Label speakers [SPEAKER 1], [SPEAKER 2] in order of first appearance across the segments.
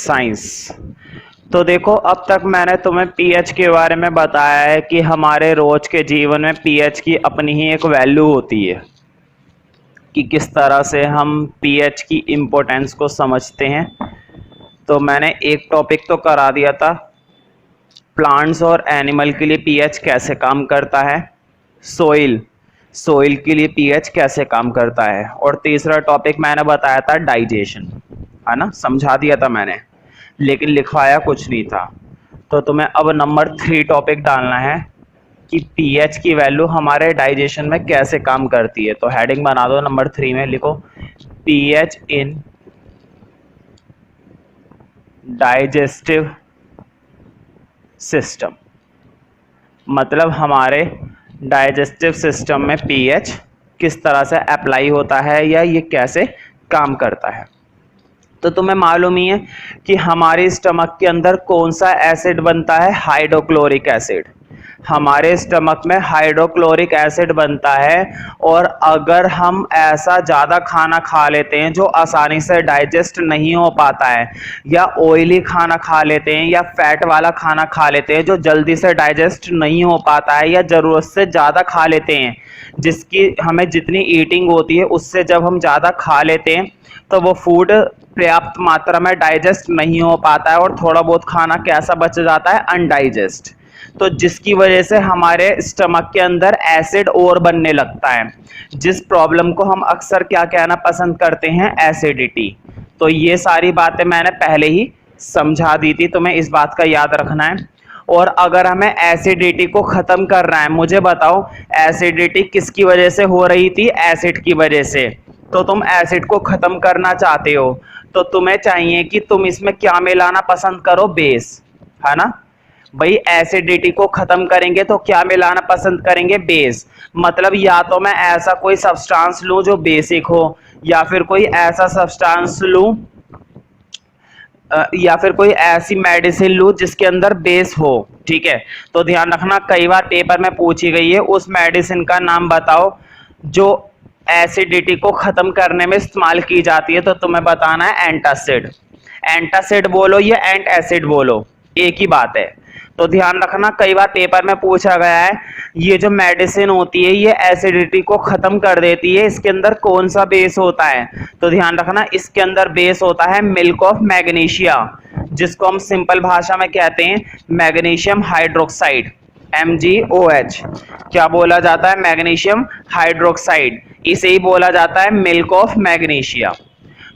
[SPEAKER 1] Science. तो देखो, अब तक मैंने तुम्हें पीएच के बारे में बताया है कि हमारे रोज के जीवन में पीएच की अपनी ही एक वैल्यू होती है कि किस तरह से हम पीएच की इम्पोर्टेंस को समझते हैं। तो मैंने एक टॉपिक तो करा दिया था, प्लांट्स और एनिमल के लिए पीएच कैसे काम करता है, सोइल के लिए पीएच कैसे काम करता है, और तीसरा टॉपिक मैंने बताया था डाइजेशन, है ना, समझा दिया था मैंने, लेकिन लिखवाया कुछ नहीं था। तो तुम्हें अब नंबर 3 टॉपिक डालना है कि पीएच की वैल्यू हमारे डाइजेशन में कैसे काम करती है। तो हेडिंग बना दो, नंबर 3 में लिखो पीएच इन डाइजेस्टिव सिस्टम। मतलब हमारे डाइजेस्टिव सिस्टम में पीएच किस तरह से अप्लाई होता है या ये कैसे काम करता है। तो तुम्हें मालूम ही है कि हमारे स्टमक के अंदर कौन सा एसिड बनता है, हाइड्रोक्लोरिक एसिड। हमारे स्टमक में हाइड्रोक्लोरिक एसिड बनता है, और अगर हम ऐसा ज़्यादा खाना खा लेते हैं जो आसानी से डाइजेस्ट नहीं हो पाता है, या ऑयली खाना खा लेते हैं या फैट वाला खाना खा लेते हैं जो जल्दी से डाइजेस्ट नहीं हो पाता है, या ज़रूरत से ज़्यादा खा लेते हैं, जिसकी हमें जितनी ईटिंग होती है उससे जब हम ज़्यादा खा लेते हैं तो वो फूड पर्याप्त मात्रा में डाइजेस्ट नहीं हो पाता है और थोड़ा बहुत खाना कैसा बच जाता है, अनडाइजेस्ट। तो जिसकी वजह से हमारे स्टमक के अंदर एसिड और बनने लगता है, जिस प्रॉब्लम को हम अक्सर क्या कहना पसंद करते हैं, एसिडिटी। तो ये सारी बातें मैंने पहले ही समझा दी थी, तुम्हें इस बात का याद रखना है। और अगर हमें एसिडिटी को ख़त्म करना है, मुझे बताओ एसिडिटी किसकी वजह से हो रही थी, एसिड की वजह से। तो तुम एसिड को ख़त्म करना चाहते हो तो तुम्हें चाहिए कि तुम इसमें क्या मिलाना पसंद करो, बेस, है ना भाई। एसिडिटी को ख़त्म करेंगे तो क्या मिलाना पसंद करेंगे, बेस। मतलब या तो मैं ऐसा कोई सब्सटेंस लूँ जो बेसिक हो, या फिर कोई ऐसा सब्सटेंस लूँ या फिर कोई ऐसी मेडिसिन लूँ जिसके अंदर बेस हो। ठीक है, तो ध्यान रखना, कई बार पेपर में पूछी गई है, उस मेडिसिन का नाम बताओ जो एसिडिटी को ख़त्म करने में इस्तेमाल की जाती है। तो तुम्हें बताना है एंटासिड। एंटासिड बोलो या एंट एसिड बोलो, एक ही बात है। तो ध्यान रखना, कई बार पेपर में पूछा गया है ये जो मेडिसिन होती है ये एसिडिटी को ख़त्म कर देती है, इसके अंदर कौन सा बेस होता है। तो ध्यान रखना, इसके अंदर बेस होता है मिल्क ऑफ मैग्नीशिया, जिसको हम सिंपल भाषा में कहते हैं मैग्नीशियम हाइड्रोक्साइड, MgOH। क्या बोला जाता है, मैग्नीशियम हाइड्रोक्साइड, इसे ही बोला जाता है मिल्क ऑफ मैग्नीशिया।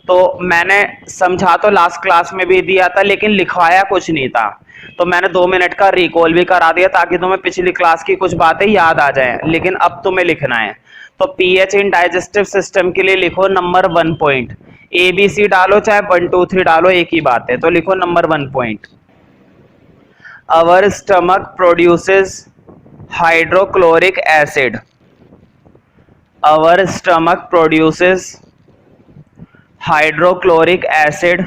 [SPEAKER 1] तो मैंने समझा तो लास्ट क्लास में भी दिया था, लेकिन लिखवाया कुछ नहीं था, तो मैंने 2 मिनट का रिकॉल भी करा दिया ताकि तुम्हें पिछली क्लास की कुछ बातें याद आ जाएं। लेकिन अब तुम्हें लिखना है, तो पीएच इन डाइजेस्टिव सिस्टम के लिए लिखो नंबर 1 पॉइंट। ABC डालो चाहे 1 2 3 डालो, एक ही बात है। तो लिखो number 1 point, our stomach produces hydrochloric acid. Our stomach produces hydrochloric acid.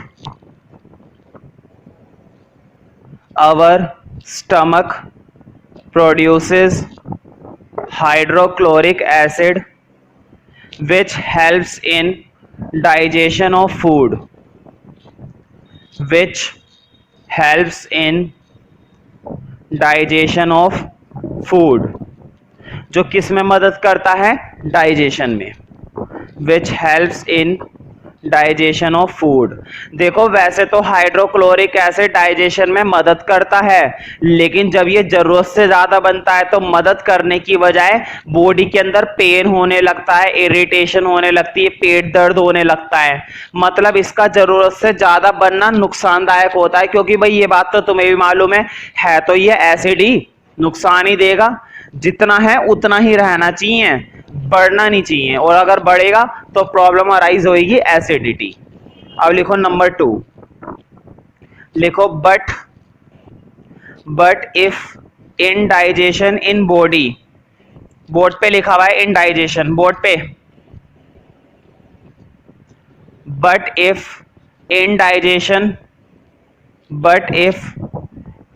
[SPEAKER 1] Our stomach produces hydrochloric acid which helps in digestion of food, which helps in digestion of food, जो किस में मदद करता है, डाइजेशन में, which helps in digestion of food. देखो वैसे तो हाइड्रोक्लोरिक एसिड डाइजेशन में मदद करता है, लेकिन जब ये जरूरत से ज्यादा बनता है तो मदद करने की बजाय बॉडी के अंदर पेन होने लगता है, इरिटेशन होने लगती है, पेट दर्द होने लगता है। मतलब इसका जरूरत से ज्यादा बनना नुकसानदायक होता है, क्योंकि भाई ये बात तो तुम्हें भी मालूम है तो ये एसिड ही नुकसान ही देगा, जितना है उतना ही रहना चाहिए, बढ़ना नहीं चाहिए, और अगर बढ़ेगा तो प्रॉब्लम अराइज होगी, एसिडिटी। अब लिखो नंबर 2, लिखो but if in digestion in body, board पे लिखा हुआ है इन डाइजेशन, बोर्ड पे, but if in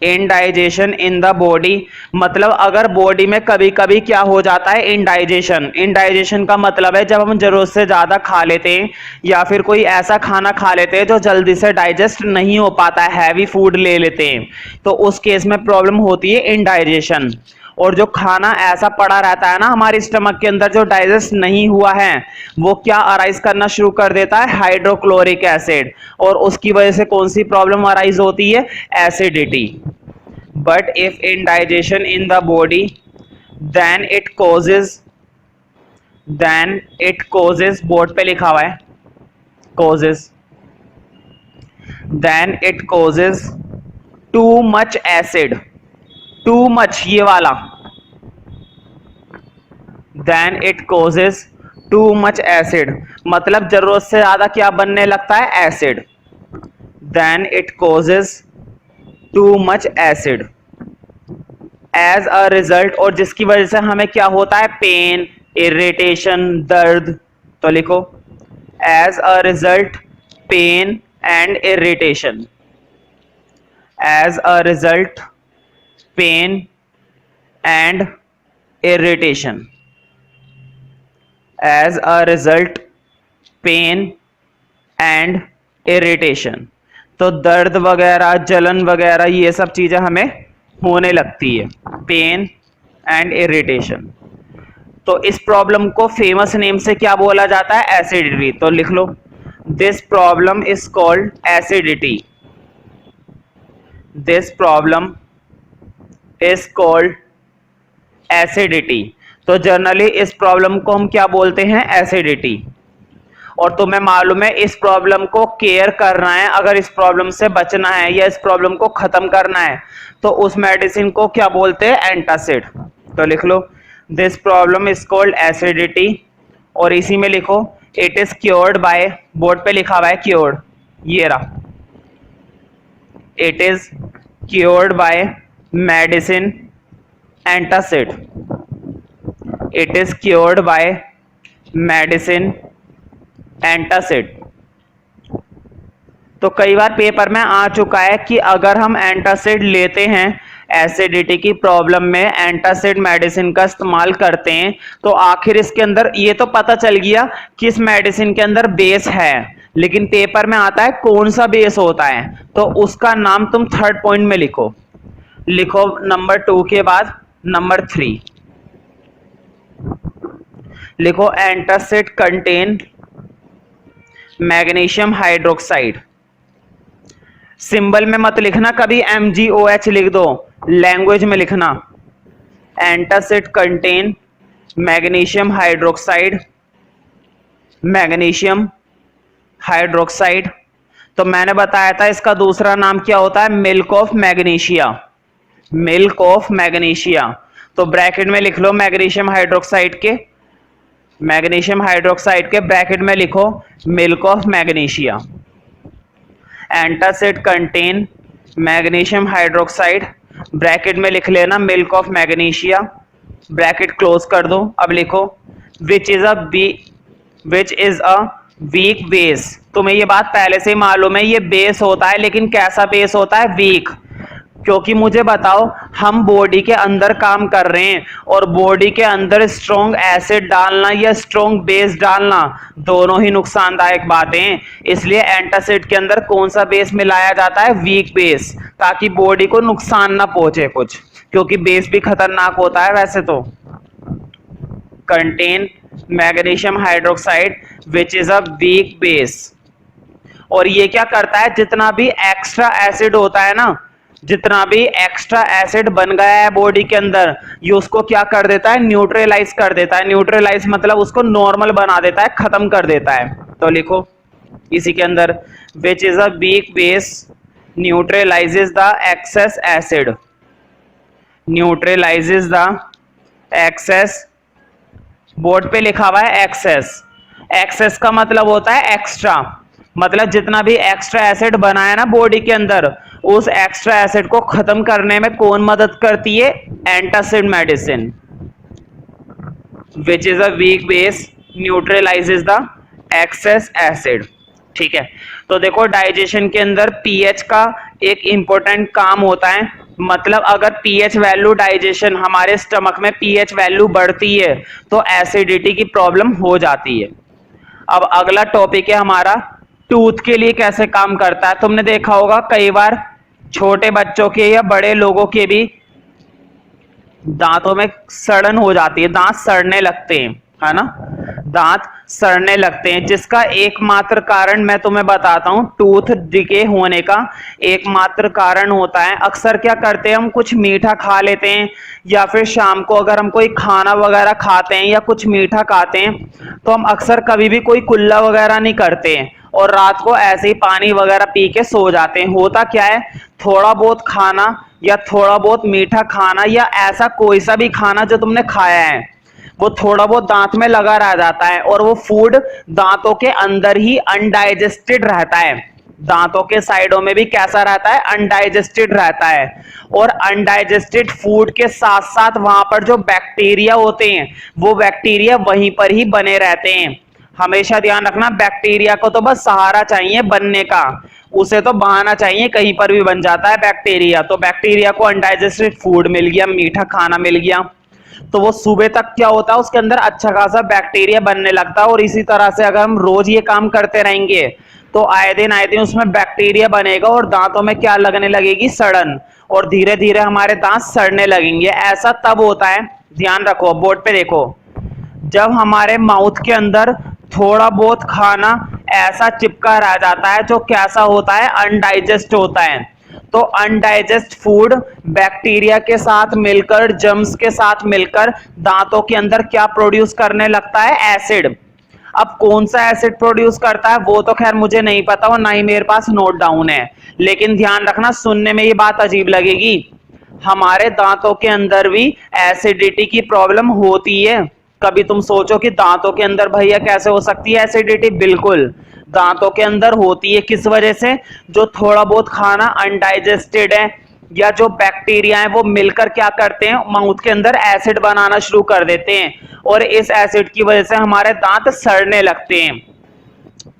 [SPEAKER 1] indigestion in the body, मतलब अगर बॉडी में कभी कभी क्या हो जाता है, इनडाइजेशन। इनडाइजेशन का मतलब है जब हम जरूरत से ज्यादा खा लेते हैं या फिर कोई ऐसा खाना खा लेते हैं जो जल्दी से डाइजेस्ट नहीं हो पाता है, हैवी फूड ले लेते हैं, तो उस केस में प्रॉब्लम होती है इनडाइजेशन। और जो खाना ऐसा पड़ा रहता है ना हमारे स्टमक के अंदर जो डाइजेस्ट नहीं हुआ है, वो क्या अराइज करना शुरू कर देता है, हाइड्रोक्लोरिक एसिड, और उसकी वजह से कौन सी प्रॉब्लम अराइज होती है, acidity. But if indigestion in the body, then it causes board पे लिखा हुआ है causes, then it causes too much acid, too much ये वाला, then it causes too much acid, मतलब जरूरत से ज्यादा क्या बनने लगता है, acid. then it causes too much acid as a result, और जिसकी वजह से हमें क्या होता है, पेन, इरिटेशन, दर्द। तो लिखो as a result pain and irritation, as a result pain and irritation, as a result pain and irritation। तो दर्द वगैरह, जलन वगैरह, ये सब चीजें हमें होने लगती है, पेन एंड इरिटेशन। तो इस प्रॉब्लम को फेमस नेम से क्या बोला जाता है, एसिडिटी। तो लिख लो, this problem is called acidity, this problem is called acidity. तो जनरली इस प्रॉब्लम को हम क्या बोलते हैं, एसिडिटी। और तुम्हें मालूम है इस प्रॉब्लम को केयर करना है, अगर इस प्रॉब्लम से बचना है या इस प्रॉब्लम को खत्म करना है, तो उस मेडिसिन को क्या बोलते हैं, एंटासिड। तो लिख लो, this problem is called acidity, और इसी में लिखो it is cured by, board पे लिखा हुआ है क्योर्ड, ये रहा, it is cured by medicine antacid, it is cured by medicine antacid. तो कई बार पेपर में आ चुका है कि अगर हम एंटासिड लेते हैं एसिडिटी की प्रॉब्लम में, एंटासिड मेडिसिन का इस्तेमाल करते हैं, तो आखिर इसके अंदर ये तो पता चल गया कि इस मेडिसिन के अंदर बेस है, लेकिन पेपर में आता है कौन सा बेस होता है, तो उसका नाम तुम थर्ड पॉइंट में लिखो। लिखो नंबर 2 के बाद नंबर 3 लिखो, antacid contain magnesium hydroxide. Symbol में मत लिखना कभी, MgOH लिख दो, लैंग्वेज में लिखना, antacid contain magnesium hydroxide, magnesium hydroxide. तो मैंने बताया था इसका दूसरा नाम क्या होता है, milk of magnesia, milk of magnesia. तो ब्रैकेट में लिख लो मैग्नीशियम हाइड्रोक्साइड के, मैग्नीशियम हाइड्रोक्साइड के ब्रैकेट में लिखो milk of magnesia. Antacid contain magnesium hydroxide, bracket में लिख लेना milk of magnesia, bracket close कर दो। अब लिखो विच इज अ वीक बेस। तुम्हें ये बात पहले से ही मालूम है, ये बेस होता है, लेकिन कैसा बेस होता है, वीक। क्योंकि मुझे बताओ, हम बॉडी के अंदर काम कर रहे हैं और बॉडी के अंदर स्ट्रॉन्ग एसिड डालना या स्ट्रॉन्ग बेस डालना दोनों ही नुकसानदायक बातें हैं। इसलिए एंटासिड के अंदर कौन सा बेस मिलाया जाता है, वीक बेस, ताकि बॉडी को नुकसान ना पहुंचे कुछ, क्योंकि बेस भी खतरनाक होता है वैसे तो। Contain magnesium hydroxide which is a weak base. और ये क्या करता है, जितना भी एक्स्ट्रा एसिड होता है ना, जितना भी एक्स्ट्रा एसिड बन गया है बॉडी के अंदर, ये उसको क्या कर देता है, न्यूट्रलाइज कर देता है। न्यूट्रलाइज मतलब उसको नॉर्मल बना देता है, खत्म कर देता है। तो लिखो इसी के अंदर, which is a weak base neutralises the excess acid, neutralises the excess, board पे लिखा हुआ है एक्सेस। एक्सेस का मतलब होता है एक्स्ट्रा, मतलब जितना भी एक्स्ट्रा एसिड बना है ना बॉडी के अंदर, उस एक्स्ट्रा एसिड को खत्म करने में कौन मदद करती है, antacid medicine. Which is a weak base neutralises the excess acid. ठीक है, तो देखो डाइजेशन के अंदर पीएच का एक इंपॉर्टेंट काम होता है, मतलब अगर पीएच वैल्यू डाइजेशन, हमारे स्टमक में पीएच वैल्यू बढ़ती है तो एसिडिटी की प्रॉब्लम हो जाती है। अब अगला टॉपिक है हमारा टूथ के लिए कैसे काम करता है। तुमने देखा होगा कई बार छोटे बच्चों के या बड़े लोगों के भी दांतों में सड़न हो जाती है, दांत सड़ने लगते हैं, है ना, दांत सड़ने लगते हैं, जिसका एकमात्र कारण मैं तुम्हें बताता हूं, टूथ डिके होने का एकमात्र कारण होता है, अक्सर क्या करते हैं हम कुछ मीठा खा लेते हैं या फिर शाम को अगर हम कोई खाना वगैरह खाते हैं या कुछ मीठा खाते हैं तो हम अक्सर कभी भी कोई कुल्ला वगैरह नहीं करते हैं और रात को ऐसे ही पानी वगैरह पी के सो जाते हैं। होता क्या है, थोड़ा बहुत खाना या थोड़ा बहुत मीठा खाना या ऐसा कोई सा भी खाना जो तुमने खाया है वो थोड़ा बहुत दांत में लगा रह जाता है और वो फूड दांतों के अंदर ही अनडाइजेस्टेड रहता है, दांतों के साइडों में भी कैसा रहता है, अनडाइजेस्टेड रहता है। और अनडाइजेस्टेड फूड के साथ साथ वहां पर जो बैक्टीरिया होते हैं वो बैक्टीरिया वहीं पर ही बने रहते हैं। हमेशा ध्यान रखना, बैक्टीरिया को तो बस सहारा चाहिए बनने का, उसे तो बहाना चाहिए, कहीं पर भी बन जाता है बैक्टीरिया। तो बैक्टीरिया को अनडाइजेस्टेड फूड मिल गया, मीठा खाना मिल गया, तो वो सुबह तक क्या होता है उसके अंदर अच्छा खासा बैक्टीरिया बनने लगता है। और इसी तरह से अगर हम रोज ये काम करते रहेंगे तो आए दिन उसमें बैक्टीरिया बनेगा और दांतों में क्या लगने लगेगी, सड़न, और धीरे धीरे हमारे दांत सड़ने लगेंगे। ऐसा तब होता है, ध्यान रखो, बोर्ड पे देखो, जब हमारे माउथ के अंदर थोड़ा बहुत खाना ऐसा चिपका रह जाता है जो कैसा होता है, अनडाइजेस्ट होता है। तो अनडाइजेस्ट फूड बैक्टीरिया के साथ मिलकर, जर्म्स के साथ मिलकर दांतों के अंदर क्या प्रोड्यूस करने लगता है, एसिड। अब कौन सा एसिड प्रोड्यूस करता है वो तो खैर मुझे नहीं पता और ना ही मेरे पास नोट डाउन है, लेकिन ध्यान रखना, सुनने में ये बात अजीब लगेगी, हमारे दांतों के अंदर भी एसिडिटी की प्रॉब्लम होती है। कभी तुम सोचो कि दांतों के अंदर भैया कैसे हो सकती है एसिडिटी, बिल्कुल दांतों के अंदर होती है। किस वजह से, जो थोड़ा बहुत खाना अनडाइजेस्टेड है या जो बैक्टीरिया है वो मिलकर क्या करते हैं, माउथ के अंदर एसिड बनाना शुरू कर देते हैं और इस एसिड की वजह से हमारे दांत सड़ने लगते हैं।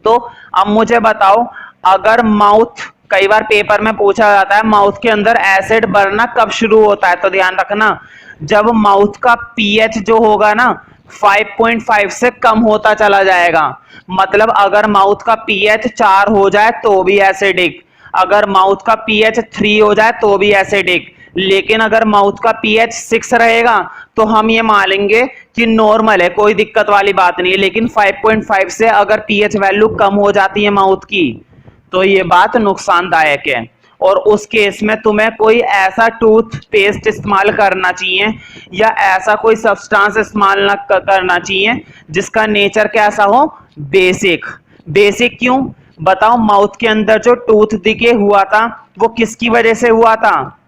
[SPEAKER 1] तो अब मुझे बताओ, अगर माउथ, कई बार पेपर में पूछा जाता है माउथ के अंदर एसिड बनना कब शुरू होता है, तो ध्यान रखना, जब माउथ का पीएच जो होगा ना 5.5 से कम होता चला जाएगा। मतलब अगर माउथ का पीएच 4 हो जाए तो भी एसिडिक, अगर माउथ का पीएच 3 हो जाए तो भी एसिडिक, लेकिन अगर माउथ का पीएच 6 रहेगा तो हम ये मानेंगे कि नॉर्मल है, कोई दिक्कत वाली बात नहीं है। लेकिन 5.5 से अगर पीएच वैल्यू कम हो जाती है माउथ की तो ये बात नुकसानदायक है और उस केस में तुम्हें कोई ऐसा टूथपेस्ट इस्तेमाल करना चाहिए या ऐसा कोई सब्सटेंस इस्तेमाल न करना चाहिए जिसका नेचर कैसा हो, बेसिक। बेसिक क्यों बताओ, माउथ के अंदर जो टूथ डिके हुआ था वो किसकी वजह से हुआ था,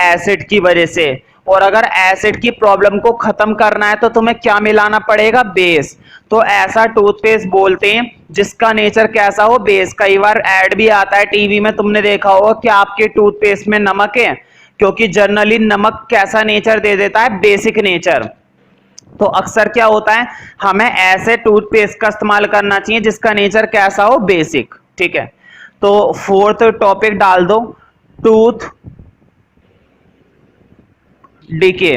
[SPEAKER 1] एसिड की वजह से। और अगर एसिड की प्रॉब्लम को खत्म करना है तो तुम्हें क्या मिलाना पड़ेगा, बेस। तो ऐसा टूथपेस्ट बोलते हैं जिसका नेचर कैसा हो, बेस। कई बार ऐड भी आता है टीवी में, तुमने देखा होगा कि आपके टूथपेस्ट में नमक है, क्योंकि जनरली नमक कैसा नेचर दे देता है, बेसिक नेचर। तो अक्सर क्या होता है, हमें ऐसे टूथपेस्ट का इस्तेमाल करना चाहिए जिसका नेचर कैसा हो, बेसिक। ठीक है, तो फोर्थ टॉपिक डाल दो, टूथ डीके।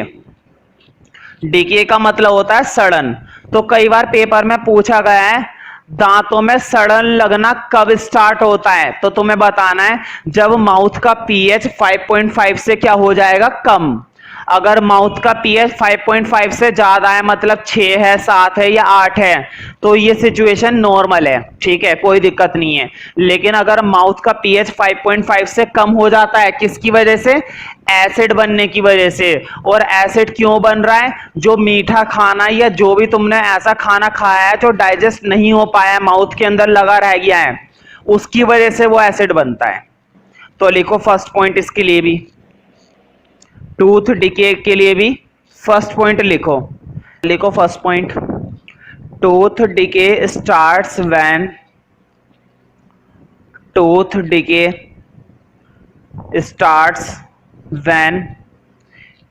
[SPEAKER 1] डीके का मतलब होता है सड़न। तो कई बार पेपर में पूछा गया है दांतों में सड़न लगना कब स्टार्ट होता है, तो तुम्हें बताना है जब माउथ का पीएच 5.5 से क्या हो जाएगा, कम। अगर माउथ का पीएच 5.5 से ज्यादा है, मतलब 6 है, 7 है या 8 है, तो ये सिचुएशन नॉर्मल है, ठीक है, कोई दिक्कत नहीं है। लेकिन अगर माउथ का पीएच 5.5 से कम हो जाता है, किसकी वजह से, एसिड बनने की वजह से। और एसिड क्यों बन रहा है, जो मीठा खाना या जो भी तुमने ऐसा खाना खाया है जो डाइजेस्ट नहीं हो पाया, माउथ के अंदर लगा रह गया है, उसकी वजह से वो एसिड बनता है। तो लिखो फर्स्ट पॉइंट इसके लिए भी, टूथ डिके के लिए भी फर्स्ट पॉइंट लिखो। लिखो first point, tooth decay starts when, tooth decay starts when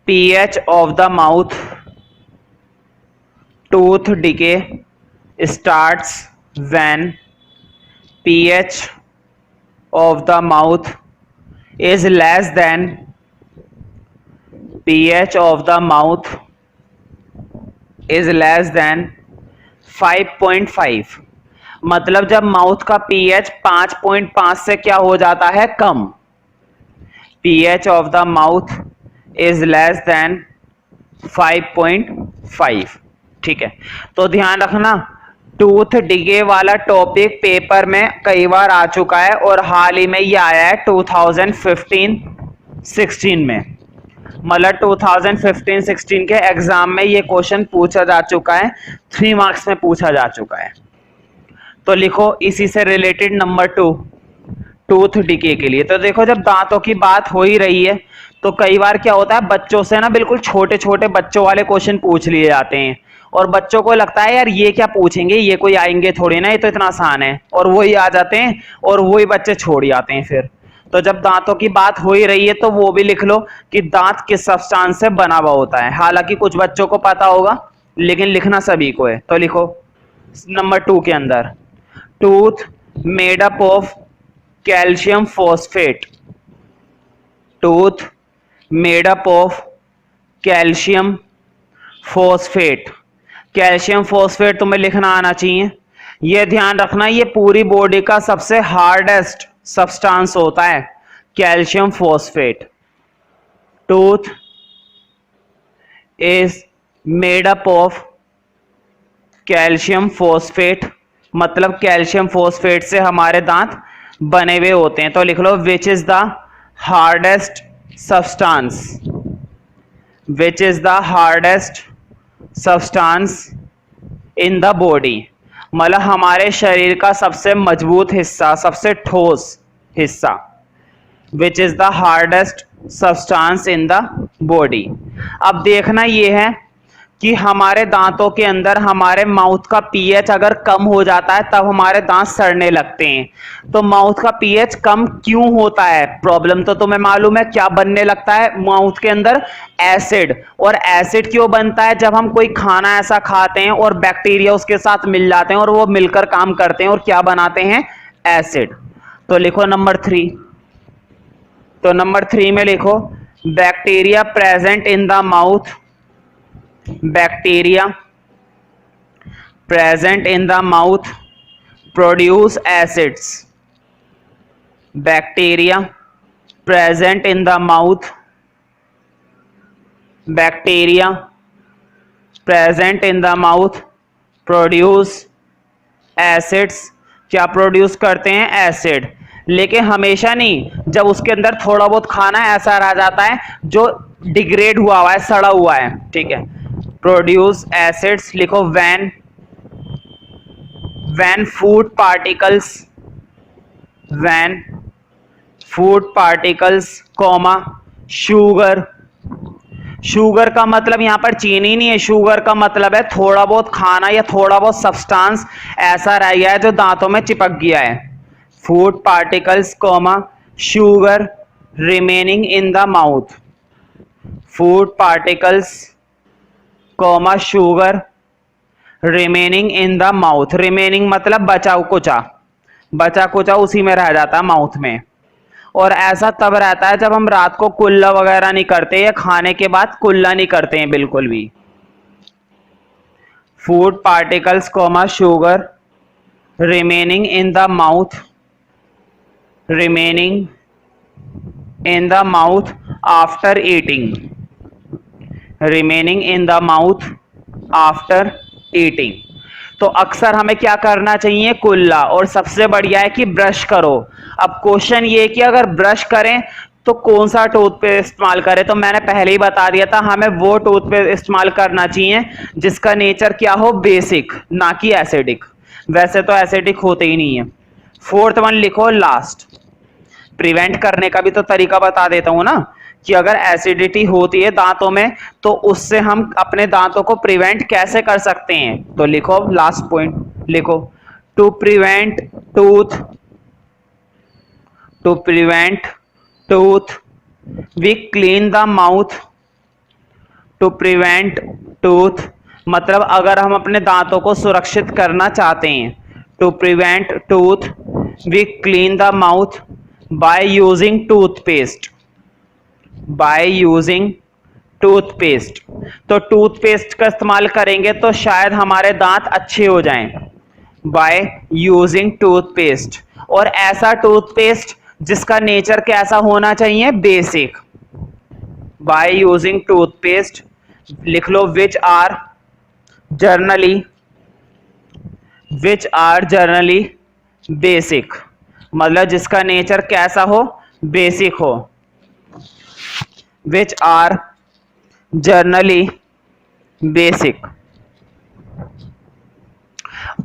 [SPEAKER 1] pH of the mouth, tooth decay starts when pH of the mouth is less than pH of the mouth is less than 5.5, मतलब जब mouth का pH 5.5 से क्या हो जाता है, कम। pH of the mouth is less than 5.5, ठीक है। तो ध्यान रखना, टूथ डिगे वाला टॉपिक पेपर में कई बार आ चुका है और हाल ही में ये आया है 2015-16 में, मतलब 2015-16 के एग्जाम में ये क्वेश्चन पूछा जा चुका है, 3 मार्क्स में पूछा जा चुका है। तो लिखो इसी से रिलेटेड नंबर 2, टूथ डिके के लिए। तो देखो जब दांतों की बात हो ही रही है तो कई बार क्या होता है, बच्चों से ना बिल्कुल छोटे छोटे बच्चों वाले क्वेश्चन पूछ लिए जाते हैं और बच्चों को लगता है यार ये क्या पूछेंगे, ये कोई आएंगे थोड़ी ना, ये तो इतना आसान है, और वही आ जाते हैं और वही बच्चे छोड़ जाते हैं फिर। तो जब दांतों की बात हो ही रही है तो वो भी लिख लो कि दांत किस सब्सटेंस से बना हुआ होता है। हालांकि कुछ बच्चों को पता होगा लेकिन लिखना सभी को है। तो लिखो नंबर 2 के अंदर, tooth made up of calcium phosphate, tooth made up of calcium phosphate. Calcium phosphate तुम्हें लिखना आना चाहिए। यह ध्यान रखना ये पूरी बॉडी का सबसे हार्डेस्ट सब्सटेंस होता है calcium phosphate. Tooth is made up of calcium phosphate, मतलब कैल्शियम फॉस्फेट से हमारे दांत बने हुए होते हैं। तो लिख लो which is the hardest substance, which is the hardest substance in the body, मतलब हमारे शरीर का सबसे मजबूत हिस्सा, सबसे ठोस हिस्सा। विच is the hardest substance in the body. अब देखना यह है कि हमारे दांतों के अंदर हमारे माउथ का पीएच अगर कम हो जाता है तब हमारे दांत सड़ने लगते हैं। तो माउथ का पीएच कम क्यों होता है, प्रॉब्लम तो तुम्हें मालूम है क्या बनने लगता है माउथ के अंदर, एसिड। और एसिड क्यों बनता है, जब हम कोई खाना ऐसा खाते हैं और बैक्टीरिया उसके साथ मिल जाते हैं और वो मिलकर काम करते हैं और क्या बनाते हैं, एसिड। तो लिखो नंबर 3, तो नंबर 3 में लिखो bacteria present in the mouth, bacteria present in the mouth produce acids, bacteria present in the mouth, bacteria present in the mouth produce acids। क्या प्रोड्यूस करते हैं, एसिड। लेकिन हमेशा नहीं, जब उसके अंदर थोड़ा बहुत खाना ऐसा रह जाता है जो डिग्रेड हुआ है, सड़ा हुआ है, ठीक है। प्रोड्यूस एसिड्स लिखो when food particles, when food particles comma sugar. Sugar का मतलब यहां पर चीनी नहीं है, शुगर का मतलब है थोड़ा बहुत खाना या थोड़ा बहुत सब्सटेंस ऐसा रह गया है जो दांतों में चिपक गया है। Food particles comma sugar remaining in the mouth, food particles comma sugar remaining in the mouth. Remaining मतलब बचा कुचा, बचा कुचा उसी में रह जाता है माउथ में। और ऐसा तब रहता है जब हम रात को कुल्ला वगैरह नहीं करते या खाने के बाद कुल्ला नहीं करते हैं बिल्कुल भी। Food particles comma sugar remaining in the mouth, remaining in the mouth after eating, remaining in the mouth after eating. तो अक्सर हमें क्या करना चाहिए, कुल्ला, और सबसे बढ़िया है कि ब्रश करो। अब क्वेश्चन ये कि अगर ब्रश करें तो कौन सा टूथपेस्ट इस्तेमाल करें, तो मैंने पहले ही बता दिया था हमें वो टूथपेस्ट इस्तेमाल करना चाहिए जिसका नेचर क्या हो, बेसिक, ना कि एसिडिक। वैसे तो एसिडिक होते ही नहीं है। 4th वन लिखो लास्ट, प्रिवेंट करने का भी तो तरीका बता देता हूं ना, कि अगर एसिडिटी होती है दांतों में तो उससे हम अपने दांतों को प्रिवेंट कैसे कर सकते हैं। तो लिखो लास्ट पॉइंट, लिखो to prevent tooth we clean the mouth. To prevent tooth मतलब अगर हम अपने दांतों को सुरक्षित करना चाहते हैं, to prevent tooth we clean the mouth by using toothpaste, by using toothpaste. तो टूथपेस्ट का इस्तेमाल करेंगे तो शायद हमारे दांत अच्छे हो जाएं बाय यूजिंग टूथपेस्ट। और ऐसा टूथपेस्ट जिसका नेचर कैसा होना चाहिए, बेसिक। बाय यूजिंग टूथपेस्ट लिख लो विच आर जर्नली बेसिक, मतलब जिसका नेचर कैसा हो, बेसिक हो। Which are generally basic.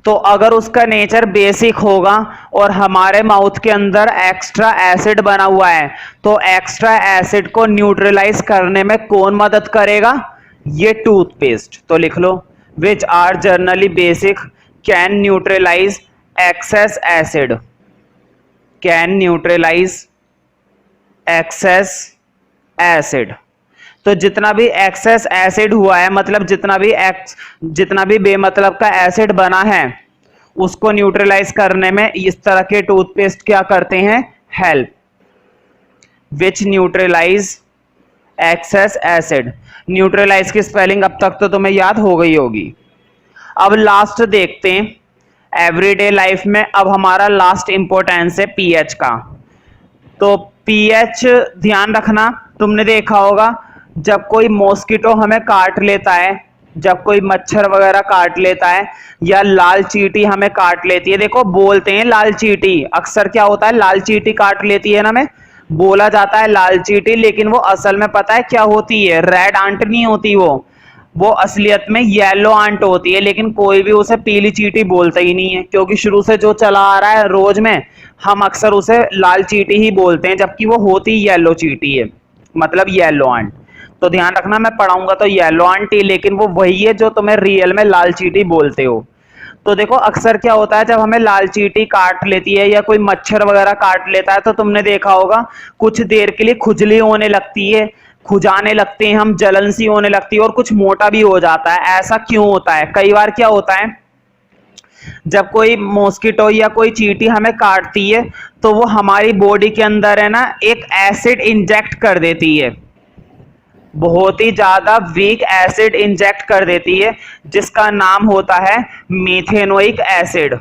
[SPEAKER 1] तो अगर उसका नेचर बेसिक होगा और हमारे माउथ के अंदर एक्स्ट्रा एसिड बना हुआ है, तो एक्स्ट्रा एसिड को न्यूट्रलाइज करने में कौन मदद करेगा, ये टूथपेस्ट। तो लिख लो which are generally basic can neutralise excess acid, can neutralise excess acid. तो जितना भी एक्सेस एसिड हुआ है, मतलब जितना भी बेमतलब का एसिड बना है, उसको न्यूट्रलाइज करने में इस तरह के टूथपेस्ट क्या करते हैं, हेल्प। विच न्यूट्रलाइज एक्सेस एसिड। न्यूट्रलाइज की स्पेलिंग अब तक तो तुम्हें याद हो गई होगी। अब लास्ट देखते हैं एवरीडे लाइफ में। अब हमारा लास्ट इंपॉर्टेंस है पीएच का। तो पीएच ध्यान रखना, तुमने देखा होगा जब कोई मॉस्किटो हमें काट लेता है, जब कोई मच्छर वगैरह काट लेता है, या लाल चींटी हमें काट लेती है, देखो बोलते हैं लाल चींटी, अक्सर क्या होता है, लाल चींटी काट लेती है ना, हमें बोला जाता है लाल चींटी, लेकिन वो असल में पता है क्या होती है, रेड आंट नहीं होती, वो असलियत में येलो आंट होती है। लेकिन कोई भी उसे पीली चींटी बोलता ही नहीं है, क्योंकि शुरू से जो चला आ रहा है रोज में, हम अक्सर उसे लाल चींटी ही बोलते हैं, जबकि वो होती येलो चींटी है, मतलब येलो आंट। तो ध्यान रखना, मैं पढ़ाऊंगा तो येलो आंट ही, लेकिन वो वही है जो तुम्हें रियल में लाल चींटी बोलते हो। तो देखो अक्सर क्या होता है, जब हमें लाल चींटी काट लेती है या कोई मच्छर वगैरह काट लेता है, तो तुमने देखा होगा कुछ देर के लिए खुजली होने लगती है, खुजाने लगते हैं हम, जलन सी होने लगती है, और कुछ मोटा भी हो जाता है। ऐसा क्यों होता है, कई बार क्या होता है, जब कोई मॉस्किटो या कोई चींटी हमें काटती है, तो वो हमारी बॉडी के अंदर है ना एक एसिड इंजेक्ट कर देती है, बहुत ही ज्यादा वीक एसिड इंजेक्ट कर देती है, जिसका नाम होता है मीथेनोइक एसिड।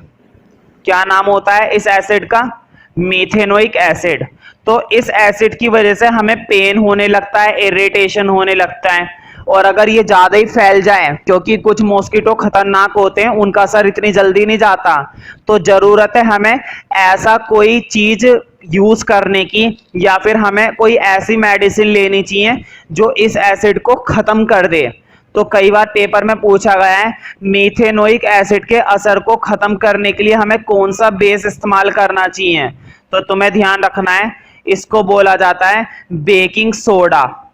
[SPEAKER 1] क्या नाम होता है इस एसिड का, मीथेनोइक एसिड। तो इस एसिड की वजह से हमें पेन होने लगता है, इरिटेशन होने लगता है, और अगर ये ज्यादा ही फैल जाए, क्योंकि कुछ मॉस्किटो खतरनाक होते हैं, उनका असर इतनी जल्दी नहीं जाता, तो जरूरत है हमें ऐसा कोई चीज यूज करने की, या फिर हमें कोई ऐसी मेडिसिन लेनी चाहिए जो इस एसिड को खत्म कर दे। तो कई बार पेपर में पूछा गया है मीथेनोइक एसिड के असर को खत्म करने के लिए हमें कौन सा बेस इस्तेमाल करना चाहिए। तो तुम्हें ध्यान रखना है, इसको बोला जाता है बेकिंग सोडा।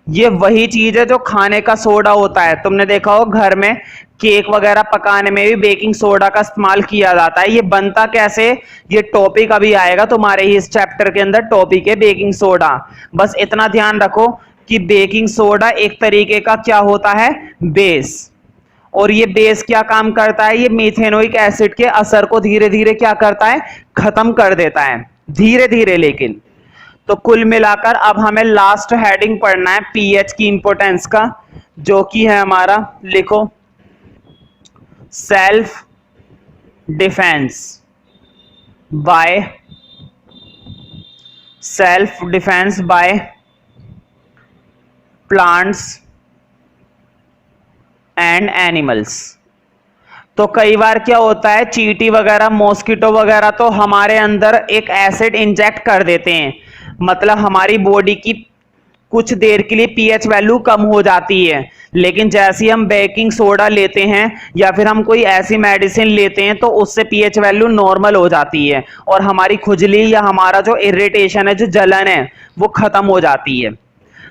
[SPEAKER 1] ये वही चीज है जो खाने का सोडा होता है, तुमने देखा हो घर में केक वगैरह पकाने में भी बेकिंग सोडा का इस्तेमाल किया जाता है। ये बनता कैसे, ये टॉपिक अभी आएगा तुम्हारे ही इस चैप्टर के अंदर, टॉपिक है बेकिंग सोडा। बस इतना ध्यान रखो कि बेकिंग सोडा एक तरीके का क्या होता है, बेस। और ये बेस क्या काम करता है, ये मीथेनोइक एसिड के असर को धीरे धीरे क्या करता है, खत्म कर देता है, धीरे धीरे लेकिन। तो कुल मिलाकर अब हमें लास्ट हेडिंग पढ़ना है पीएच की इंपॉर्टेंस का, जो कि है हमारा, लिखो self defence by plants and animals. तो कई बार क्या होता है, चींटी वगैरह मॉस्किटो वगैरह तो हमारे अंदर एक एसिड इंजेक्ट कर देते हैं, मतलब हमारी बॉडी की कुछ देर के लिए पीएच वैल्यू कम हो जाती है, लेकिन जैसे ही हम बेकिंग सोडा लेते हैं या फिर हम कोई ऐसी मेडिसिन लेते हैं, तो उससे पीएच वैल्यू नॉर्मल हो जाती है, और हमारी खुजली या हमारा जो इरिटेशन है, जो जलन है, वो खत्म हो जाती है।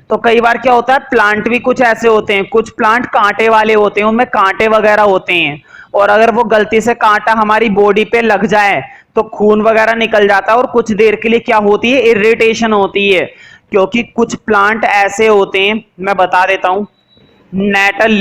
[SPEAKER 1] तो कई बार क्या होता है, प्लांट भी कुछ ऐसे होते हैं, कुछ प्लांट कांटे वाले होते हैं, उनमें कांटे वगैरह होते हैं, और अगर वो गलती से कांटा हमारी बॉडी पे लग जाए तो खून वगैरह निकल जाता है, और कुछ देर के लिए क्या होती है, इरिटेशन होती है। क्योंकि कुछ प्लांट ऐसे होते हैं, मैं बता देता हूं, नेटल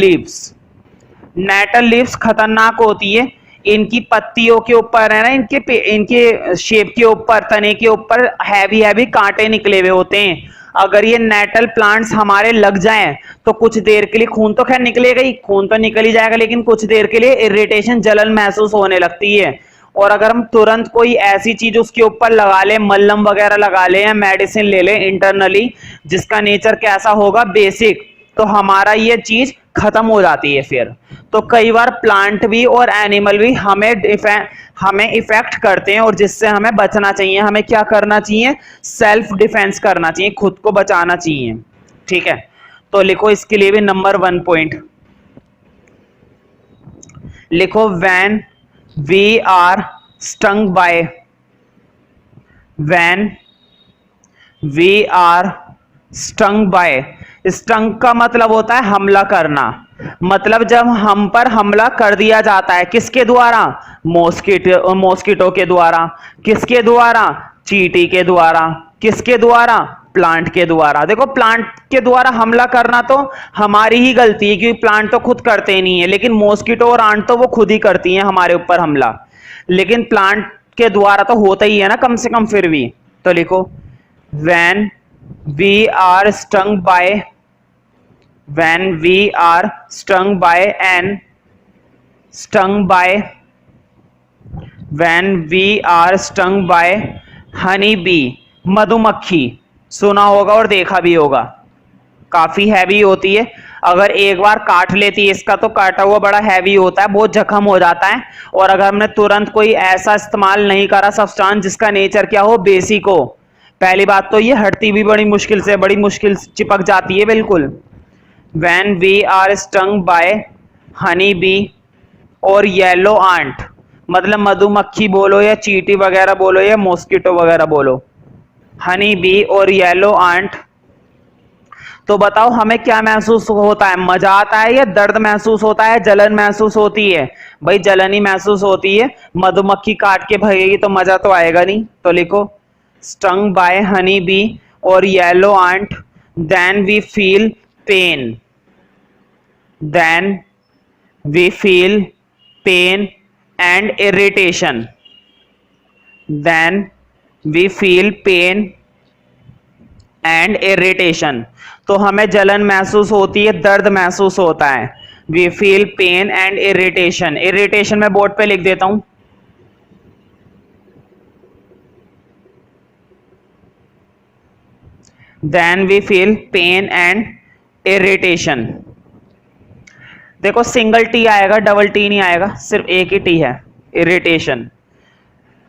[SPEAKER 1] लीव्स खतरनाक होती है। इनकी पत्तियों के ऊपर है ना, इनके शेप के ऊपर, तने के ऊपर हैवी कांटे निकले हुए होते हैं। अगर ये नेटल प्लांट्स हमारे लग जाएं तो कुछ देर के लिए खून तो खैर निकलेगा ही, खून तो निकल ही जाएगा, लेकिन कुछ देर के लिए इरिटेशन, जलन महसूस होने लगती है। और अगर हम तुरंत कोई ऐसी चीज उसके ऊपर लगा लें, मल्लम वगैरह लगा लें या मेडिसिन ले लें इंटरनली, जिसका नेचर कैसा होगा, बेसिक, तो हमारा ये चीज खत्म हो जाती है फिर। तो कई बार प्लांट भी और एनिमल भी हमें इफेक्ट करते हैं, और जिससे हमें बचना चाहिए। हमें क्या करना चाहिए? सेल्फ डिफेंस करना चाहिए, खुद को बचाना चाहिए। ठीक है, तो लिखो इसके लिए भी नंबर 1 पॉइंट लिखो, when we are stung by, when we are stung by, stung का मतलब होता है हमला करना। मतलब जब हम पर हमला कर दिया जाता है, किसके द्वारा? मॉस्किटो के द्वारा। किसके द्वारा? चींटी के द्वारा। किसके द्वारा? प्लांट के द्वारा। देखो, प्लांट के द्वारा हमला करना तो हमारी ही गलती है, क्योंकि प्लांट तो खुद करते नहीं है, लेकिन मॉस्किटो और आंट तो वो खुद ही करती हैं हमारे ऊपर हमला। लेकिन प्लांट के द्वारा तो होता ही है ना कम से कम फिर भी। तो लिखो, when we are stung by, when we are stung by an stung by when we are stung by honey bee, मधुमक्खी। सुना होगा और देखा भी होगा, काफी हैवी होती है। अगर एक बार काट लेती है, इसका तो काटा हुआ बड़ा हैवी होता है, बहुत जख्म हो जाता है। और अगर हमने तुरंत कोई ऐसा इस्तेमाल नहीं करा सब्सटेंस जिसका नेचर क्या हो, बेसिक हो, पहली बात तो ये हटती भी बड़ी मुश्किल से, बड़ी मुश्किल से चिपक जाती है बिल्कुल। When we are stung by honey bee और येलो आंट, मतलब मधुमक्खी बोलो या चींटी वगैरह बोलो या मॉस्किटो वगैरह बोलो, हनी बी और येलो आंट, तो बताओ हमें क्या महसूस होता है? मजा आता है या दर्द महसूस होता है, जलन महसूस होती है? भाई जलन ही महसूस होती है, मधुमक्खी काट के भगेगी तो मजा तो आएगा नहीं। तो लिखो, स्टंग बाय हनी बी और yellow ant, then we feel pain, then we feel pain and irritation, then we feel pain and irritation, तो हमें जलन महसूस होती है, दर्द महसूस होता है। We feel pain and irritation, irritation मैं बोर्ड पे लिख देता हूं, then we feel pain and irritation. देखो सिंगल टी आएगा, डबल टी नहीं आएगा, सिर्फ एक ही टी है, इरिटेशन।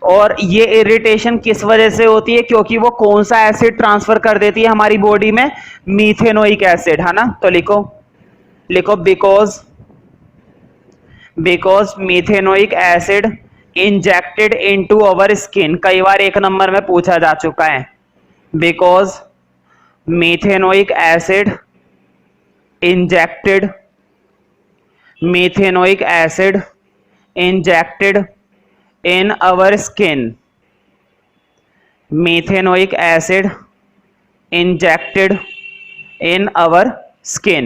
[SPEAKER 1] और ये इरिटेशन किस वजह से होती है? क्योंकि वो कौन सा एसिड ट्रांसफर कर देती है हमारी बॉडी में? मीथेनोइक एसिड, है ना। तो लिखो, लिखो, because methanoic acid injected into our skin, कई बार 1 नंबर में पूछा जा चुका है। Because methanoic acid injected, methanoic acid injected in our skin, methanoic acid injected in our skin।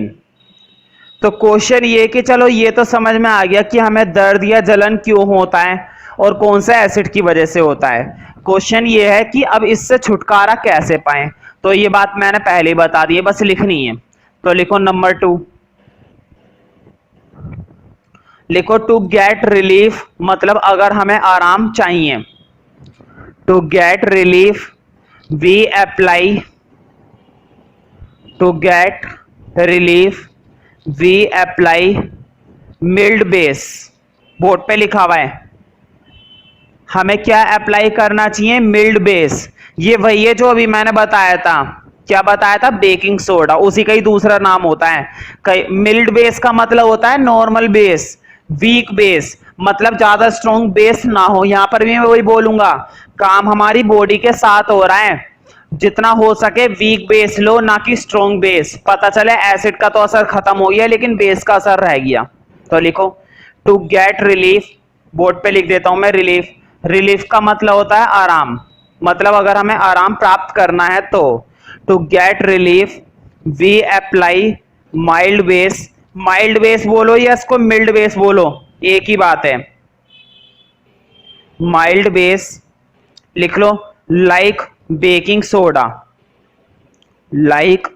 [SPEAKER 1] तो क्वेश्चन ये कि चलो ये तो समझ में आ गया कि हमें दर्द या जलन क्यों होता है और कौन सा एसिड की वजह से होता है। क्वेश्चन ये है कि अब इससे छुटकारा कैसे पाएं। तो ये बात मैंने पहले ही बता दी है, बस लिखनी है। तो लिखो नंबर 2, लिखो, टू गेट रिलीफ, मतलब अगर हमें आराम चाहिए। To get relief we apply, to get relief we apply mild base. Board पे लिखा हुआ है, हमें क्या अप्लाई करना चाहिए? Mild base. ये वही है जो अभी मैंने बताया था, क्या बताया था? बेकिंग सोडा, उसी का ही दूसरा नाम होता है। मिल्ड बेस का मतलब होता है नॉर्मल बेस, वीक बेस, मतलब ज्यादा स्ट्रॉन्ग बेस ना हो। यहां पर भी मैं वही बोलूंगा, काम हमारी बॉडी के साथ हो रहा है, जितना हो सके वीक बेस लो, ना कि स्ट्रॉन्ग बेस। पता चले एसिड का तो असर खत्म हो गया लेकिन बेस का असर रह गया। तो लिखो, टू गेट रिलीफ, बोर्ड पे लिख देता हूं मैं, रिलीफ। रिलीफ का मतलब होता है आराम, मतलब अगर हमें आराम प्राप्त करना है तो। To get relief we apply mild base, mild base बोलो या इसको मिल्ड बेस बोलो, एक ही बात है। माइल्ड बेस लिख लो, like baking soda, like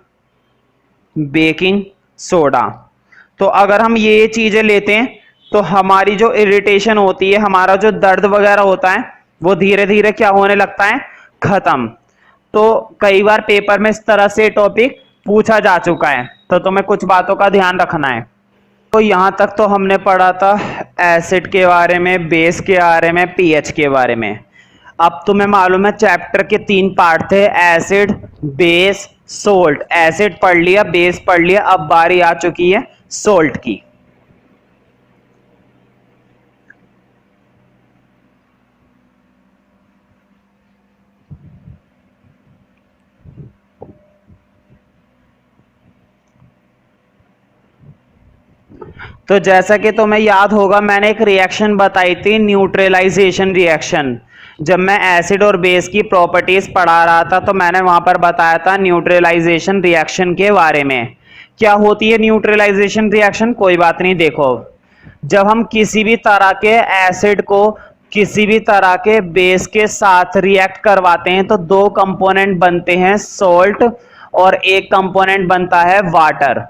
[SPEAKER 1] baking soda. तो अगर हम ये चीजें लेते हैं तो हमारी जो इरिटेशन होती है, हमारा जो दर्द वगैरह होता है, वो धीरे धीरे क्या होने लगता है, खत्म। तो कई बार पेपर में इस तरह से टॉपिक पूछा जा चुका है, तो तुम्हें कुछ बातों का ध्यान रखना है। तो यहां तक तो हमने पढ़ा था एसिड के बारे में, बेस के बारे में, पीएच के बारे में। अब तुम्हें मालूम है चैप्टर के 3 पार्ट थे, एसिड, बेस, सोल्ट। एसिड पढ़ लिया, बेस पढ़ लिया, अब बारी आ चुकी है सोल्ट की। तो जैसा कि तुम्हें याद होगा, मैंने एक रिएक्शन बताई थी, न्यूट्रलाइजेशन रिएक्शन। जब मैं एसिड और बेस की प्रॉपर्टीज पढ़ा रहा था तो मैंने वहां पर बताया था न्यूट्रलाइजेशन रिएक्शन के बारे में। क्या होती है न्यूट्रलाइजेशन रिएक्शन? कोई बात नहीं, देखो, जब हम किसी भी तरह के एसिड को किसी भी तरह के बेस के साथ रिएक्ट करवाते हैं तो 2 कंपोनेंट बनते हैं, सॉल्ट, और एक कंपोनेंट बनता है वाटर।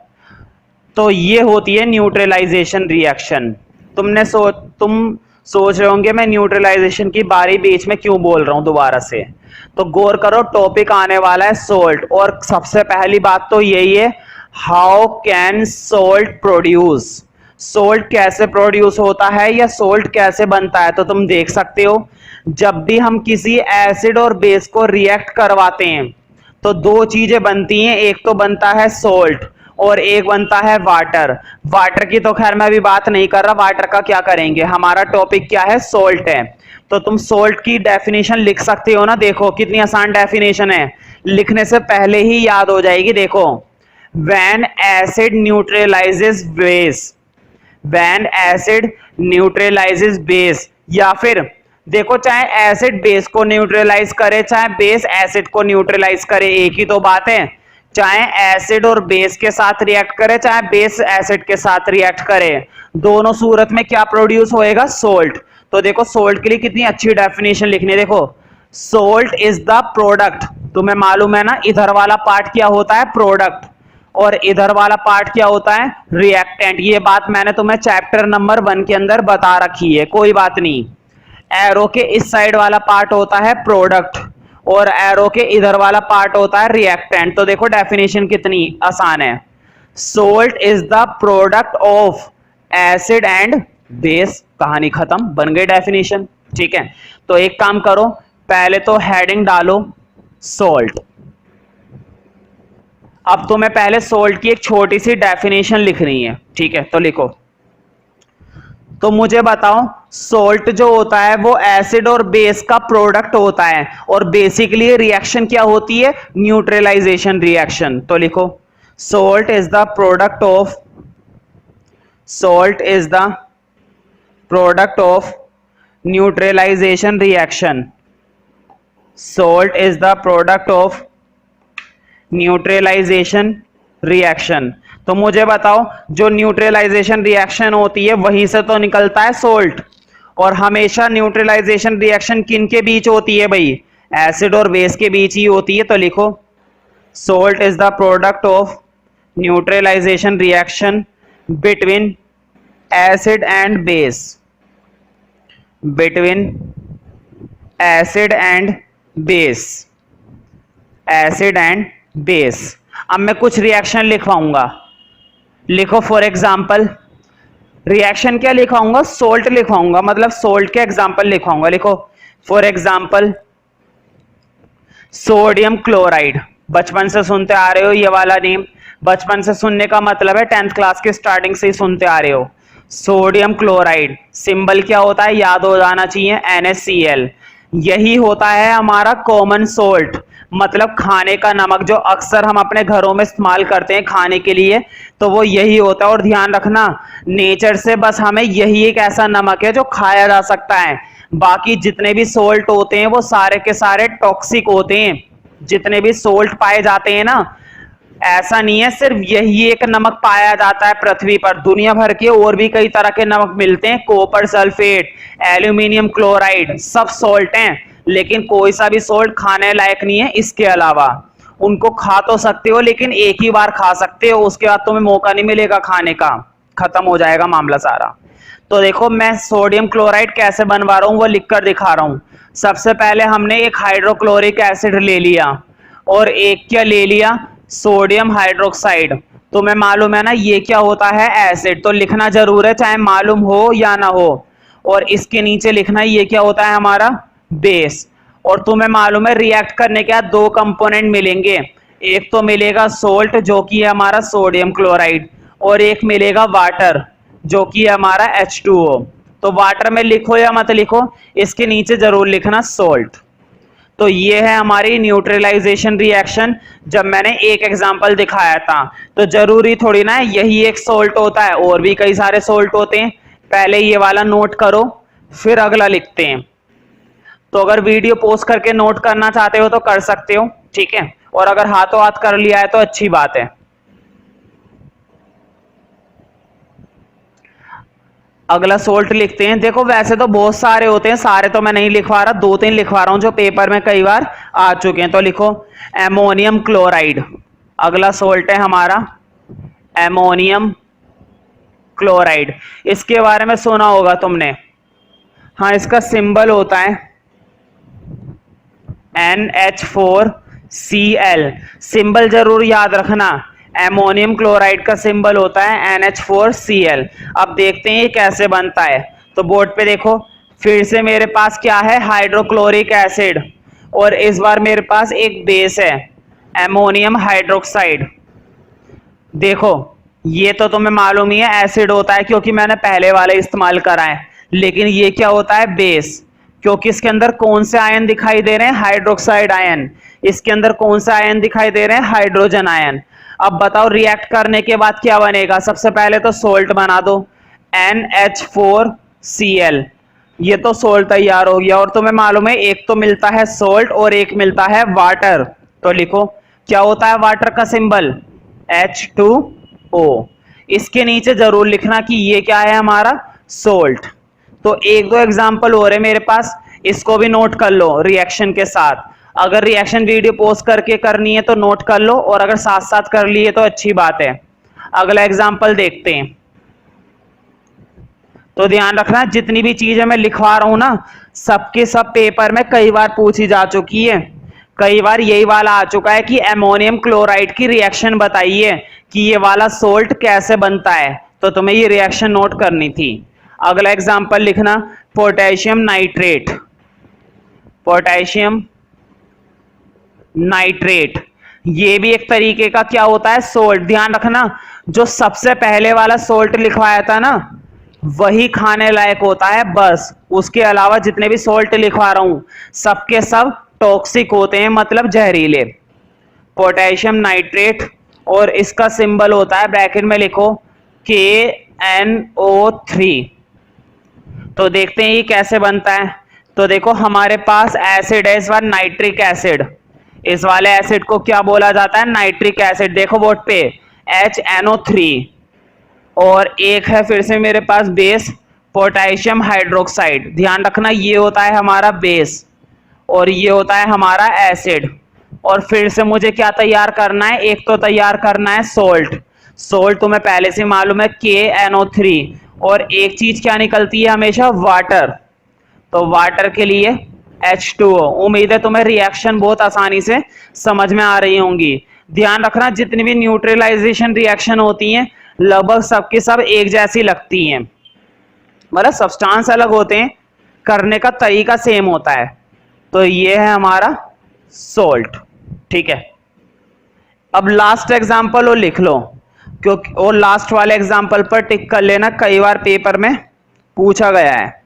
[SPEAKER 1] तो ये होती है न्यूट्रलाइजेशन रिएक्शन। तुम सोच रहे होंगे मैं न्यूट्रलाइजेशन की बारी बीच में क्यों बोल रहा हूं दोबारा से। तो गौर करो, टॉपिक आने वाला है सोल्ट, और सबसे पहली बात तो यही है, how can salt produce. Salt कैसे प्रोड्यूस होता है या सोल्ट कैसे बनता है? तो तुम देख सकते हो, जब भी हम किसी एसिड और बेस को रिएक्ट करवाते हैं तो 2 चीजें बनती हैं, एक तो बनता है सोल्ट और एक बनता है वाटर। वाटर की तो खैर मैं अभी बात नहीं कर रहा, वाटर का क्या करेंगे, हमारा टॉपिक क्या है, सोल्ट है। तो तुम सोल्ट की डेफिनेशन लिख सकते हो ना, देखो कितनी आसान डेफिनेशन है, लिखने से पहले ही याद हो जाएगी। देखो, when acid neutralises base, when acid neutralises base, या फिर देखो, चाहे एसिड बेस को न्यूट्रलाइज करे चाहे बेस एसिड को न्यूट्रलाइज करे, एक ही तो बात है। चाहे एसिड और बेस के साथ रिएक्ट करे चाहे बेस एसिड के साथ रिएक्ट करे, दोनों सूरत में क्या प्रोड्यूस होएगा, सोल्ट। तो देखो सोल्ट के लिए कितनी अच्छी डेफिनेशन लिखनी है, देखो, सोल्ट इज द प्रोडक्ट। तुम्हें मालूम है ना, इधर वाला पार्ट क्या होता है, प्रोडक्ट, और इधर वाला पार्ट क्या होता है, रिएक्टेंट। ये बात मैंने तुम्हें चैप्टर नंबर 1 के अंदर बता रखी है, कोई बात नहीं। एरो के इस साइड वाला पार्ट होता है प्रोडक्ट और एरो के इधर वाला पार्ट होता है रिएक्टेंट। तो देखो डेफिनेशन कितनी आसान है, salt is the product of acid and base, कहानी खत्म, बन गई डेफिनेशन। ठीक है, तो एक काम करो, पहले तो हेडिंग डालो सोल्ट। अब तुम्हें पहले सोल्ट की एक छोटी सी डेफिनेशन लिखनी है, ठीक है, तो लिखो। तो मुझे बताओ, सोल्ट जो होता है वो एसिड और बेस का प्रोडक्ट होता है, और बेसिकली रिएक्शन क्या होती है, न्यूट्रलाइजेशन रिएक्शन। तो लिखो, salt is the product of, salt is the product of neutralisation reaction, salt is the product of neutralisation reaction. तो मुझे बताओ, जो न्यूट्रलाइजेशन रिएक्शन होती है वहीं से तो निकलता है सोल्ट, और हमेशा न्यूट्रलाइजेशन रिएक्शन किन के बीच होती है भाई, एसिड और बेस के बीच ही होती है। तो लिखो, salt is the product of neutralisation reaction between acid and base, between acid and base, acid and base. अब मैं कुछ रिएक्शन लिखवाऊंगा, लिखो, फॉर एग्जाम्पल, रिएक्शन क्या लिखवाऊंगा, सोल्ट लिखवाऊंगा, मतलब सोल्ट के एग्जाम्पल लिखवाऊंगा। लिखो, फॉर एग्जाम्पल, सोडियम क्लोराइड। बचपन से सुनते आ रहे हो ये वाला नेम, बचपन से सुनने का मतलब है 10th क्लास के स्टार्टिंग से ही सुनते आ रहे हो। सोडियम क्लोराइड, सिंबल क्या होता है, याद हो जाना चाहिए, NaCl। यही होता है हमारा कॉमन सोल्ट, मतलब खाने का नमक जो अक्सर हम अपने घरों में इस्तेमाल करते हैं खाने के लिए, तो वो यही होता है। और ध्यान रखना, नेचर से बस हमें यही एक ऐसा नमक है जो खाया जा सकता है, बाकी जितने भी सोल्ट होते हैं वो सारे के सारे टॉक्सिक होते हैं। जितने भी सोल्ट पाए जाते हैं ना, ऐसा नहीं है सिर्फ यही एक नमक पाया जाता है पृथ्वी पर, दुनिया भर के और भी कई तरह के नमक मिलते हैं, कॉपर सल्फेट, एल्यूमिनियम क्लोराइड, सब सोल्ट हैं, लेकिन कोई सा भी सोल्ट खाने लायक नहीं है इसके अलावा। उनको खा तो सकते हो लेकिन एक ही बार खा सकते हो, उसके बाद तुम्हें मौका नहीं मिलेगा खाने का, खत्म हो जाएगा मामला सारा। तो देखो मैं सोडियम क्लोराइड कैसे बनवा रहा हूँ वो लिख कर दिखा रहा हूँ। सबसे पहले हमने एक हाइड्रोक्लोरिक एसिड ले लिया और एक क्या ले लिया, सोडियम हाइड्रोक्साइड। तुम्हें मालूम है ना ये क्या होता है, एसिड, तो लिखना जरूर है चाहे मालूम हो या ना हो। और इसके नीचे लिखना ये क्या होता है हमारा, बेस। और तुम्हें मालूम है रिएक्ट करने के बाद दो कंपोनेंट मिलेंगे, एक तो मिलेगा सोल्ट जो कि है हमारा सोडियम क्लोराइड, और एक मिलेगा वाटर जो कि है हमारा H2O। तो वाटर में लिखो या मत लिखो, इसके नीचे जरूर लिखना सोल्ट। तो ये है हमारी न्यूट्रलाइजेशन रिएक्शन। जब मैंने एक एग्जांपल दिखाया था, तो जरूरी थोड़ी ना यही एक सोल्ट होता है, और भी कई सारे सोल्ट होते हैं। पहले ये वाला नोट करो फिर अगला लिखते हैं। तो अगर वीडियो पॉज करके नोट करना चाहते हो तो कर सकते हो, ठीक है, और अगर हाथों हाथ कर लिया है तो अच्छी बात है। अगला सोल्ट लिखते हैं। देखो वैसे तो बहुत सारे होते हैं, सारे तो मैं नहीं लिखवा रहा, दो तीन लिखवा रहा हूं जो पेपर में कई बार आ चुके हैं। तो लिखो एमोनियम क्लोराइड, अगला सोल्ट है हमारा एमोनियम क्लोराइड। इसके बारे में सुना होगा तुमने, हाँ, इसका सिंबल होता है NH4Cl। सिंबल जरूर याद रखना, एमोनियम क्लोराइड का सिंबल होता है NH4Cl। अब देखते हैं ये कैसे बनता है। तो बोर्ड पे देखो, फिर से मेरे पास क्या है, हाइड्रोक्लोरिक एसिड, और इस बार मेरे पास एक बेस है एमोनियम हाइड्रोक्साइड। देखो ये तो तुम्हें मालूम ही है एसिड होता है क्योंकि मैंने पहले वाले इस्तेमाल करा है, लेकिन ये क्या होता है, बेस, क्योंकि इसके अंदर कौन से आयन दिखाई दे रहे हैं, हाइड्रोक्साइड आयन। इसके अंदर कौन से आयन दिखाई दे रहे हैं, हाइड्रोजन आयन। अब बताओ रिएक्ट करने के बाद क्या बनेगा, सबसे पहले तो सोल्ट बना दो NH4Cl, ये तो सोल्ट तैयार हो गया। और तुम्हें मालूम है एक तो मिलता है सोल्ट और एक मिलता है वाटर। तो लिखो क्या होता है वाटर का सिंबल, H2O। इसके नीचे जरूर लिखना कि ये क्या है हमारा, सोल्ट। तो एक दो एग्जांपल हो रहे मेरे पास, इसको भी नोट कर लो रिएक्शन के साथ। अगर रिएक्शन वीडियो पोस्ट करके करनी है तो नोट कर लो, और अगर साथ साथ कर लिए तो अच्छी बात है। अगला एग्जांपल देखते हैं। तो ध्यान रखना जितनी भी चीजें मैं लिखवा रहा हूं ना, सबके सब पेपर में कई बार पूछी जा चुकी है। कई बार यही वाला आ चुका है कि एमोनियम क्लोराइड की रिएक्शन बताइए कि ये वाला सोल्ट कैसे बनता है, तो तुम्हें ये रिएक्शन नोट करनी थी। अगला एग्जांपल लिखना, पोटेशियम नाइट्रेट, पोटेशियम नाइट्रेट, ये भी एक तरीके का क्या होता है, सोल्ट। ध्यान रखना जो सबसे पहले वाला सोल्ट लिखवाया था ना वही खाने लायक होता है बस, उसके अलावा जितने भी सोल्ट लिखवा रहा हूं सबके सब टॉक्सिक होते हैं, मतलब जहरीले। पोटेशियम नाइट्रेट, और इसका सिंबल होता है, ब्रैकेट में लिखो KNO3। तो देखते हैं ये कैसे बनता है। तो देखो हमारे पास एसिड है इस बार नाइट्रिक एसिड, इस वाले एसिड को क्या बोला जाता है, नाइट्रिक एसिड। देखो बोर्ड पे HNO3, और एक है फिर से मेरे पास बेस पोटेशियम हाइड्रोक्साइड। ध्यान रखना ये होता है हमारा बेस और ये होता है हमारा एसिड। और फिर से मुझे क्या तैयार करना है, एक तो तैयार करना है सोल्ट। सोल्ट तुम्हें पहले से मालूम है KNO3, और एक चीज क्या निकलती है हमेशा, वाटर। तो वाटर के लिए H2O। उम्मीद है तुम्हें रिएक्शन बहुत आसानी से समझ में आ रही होंगी। ध्यान रखना जितनी भी न्यूट्रलाइजेशन रिएक्शन होती हैं लगभग सबके सब एक जैसी लगती हैं, मतलब सब्सटेंस अलग होते हैं, करने का तरीका सेम होता है। तो ये है हमारा सोल्ट, ठीक है। अब लास्ट एग्जांपल वो लिख लो, क्योंकि और लास्ट वाले एग्जांपल पर टिक कर लेना, कई बार पेपर में पूछा गया है।